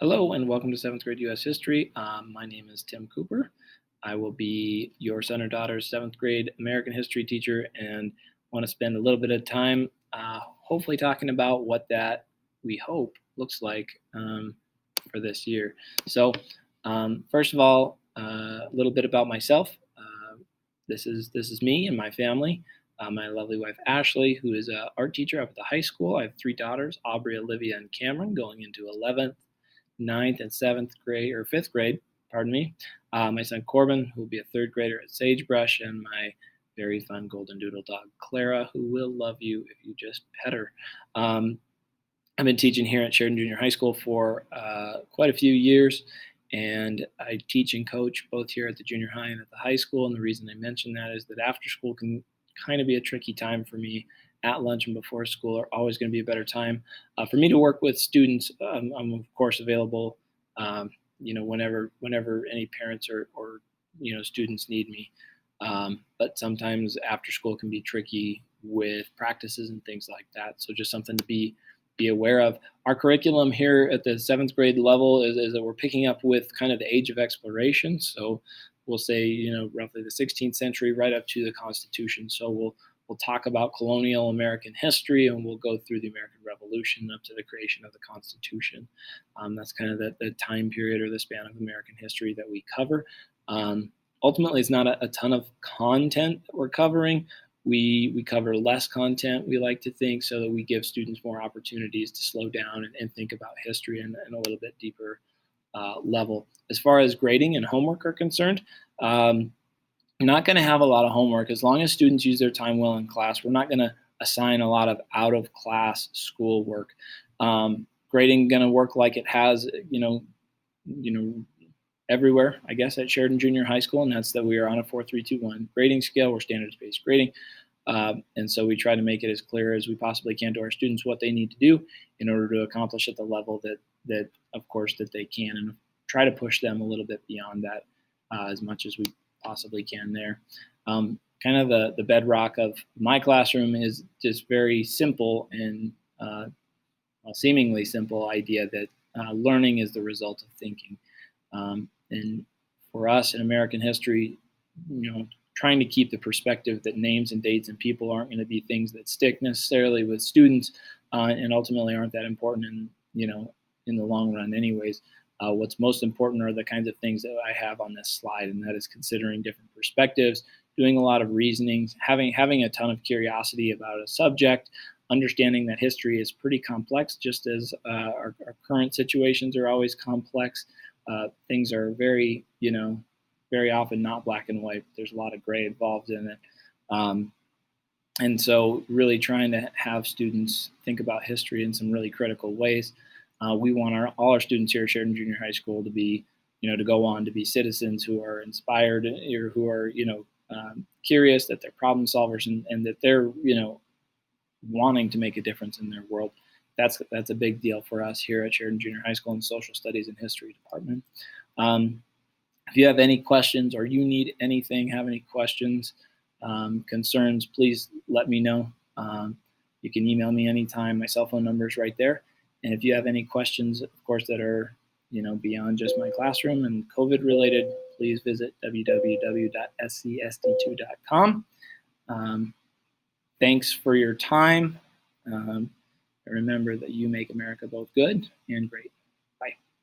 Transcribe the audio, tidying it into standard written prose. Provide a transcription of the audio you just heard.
Hello and welcome to 7th grade U.S. History. My name is Tim Cooper. I will be your son or daughter's 7th grade American history teacher and want to spend a little bit of time hopefully talking about what that we hope looks like for this year. First of all, a little bit about myself. This is me and my family. My lovely wife Ashley, who is an art teacher up at the high school. I have three daughters, Aubrey, Olivia, and Cameron, going into 11th, ninth, and seventh grade, or fifth grade, pardon me. My son Corbin, who will be a third grader at Sagebrush, and my very fun golden doodle dog Clara, who will love you if you just pet her. Um, I've been teaching here at Sheridan Junior High School for quite a few years, and I teach and coach both here at the junior high and at the high school. And the reason I mention that is that after school can kind of be a tricky time for me. At lunch and before school are always going to be a better time for me to work with students. I'm of course available, whenever any parents or students need me. But sometimes after school can be tricky with practices and things like that. So just something to be aware of. Our curriculum here at the seventh grade level is that we're picking up with kind of the age of exploration. So we'll say, roughly the 16th century right up to the Constitution. So we'll talk about colonial American history, and we'll go through the American Revolution up to the creation of the Constitution. That's kind of the time period or the span of American history that we cover. Ultimately, it's not a ton of content that we're covering. We cover less content, we like to think, so that we give students more opportunities to slow down and think about history in a little bit deeper level. As far as grading and homework are concerned, I'm not going to have a lot of homework. As long as students use their time well in class, we're not going to assign a lot of out of class schoolwork. Grading going to work like it has, everywhere, I guess, at Sheridan Junior High School, and that's that we are on a 4-3-2-1 grading scale. We're standards-based grading, and so we try to make it as clear as we possibly can to our students what they need to do in order to accomplish at the level that of course, that they can, and try to push them a little bit beyond that as much as we possibly can there. Kind of the bedrock of my classroom is just very simple and seemingly simple idea that learning is the result of thinking. And for us in American history, trying to keep the perspective that names and dates and people aren't going to be things that stick necessarily with students, and ultimately aren't that important in the long run anyways. What's most important are the kinds of things that I have on this slide, and that is considering different perspectives, doing a lot of reasoning, having a ton of curiosity about a subject, understanding that history is pretty complex, just as our current situations are always complex. Things are very often not black and white. There's a lot of gray involved in it. And so really trying to have students think about history in some really critical ways. We want all our students here at Sheridan Junior High School to be, to go on to be citizens who are inspired, or who are, curious, that they're problem solvers, and that they're, wanting to make a difference in their world. That's a big deal for us here at Sheridan Junior High School in the Social Studies and History Department. If you have any questions, or you need anything, have any questions, concerns, please let me know. You can email me anytime. My cell phone number is right there. And if you have any questions, of course, that are beyond just my classroom and COVID related, please visit www.scsd2.com. Thanks for your time. Remember that you make America both good and great.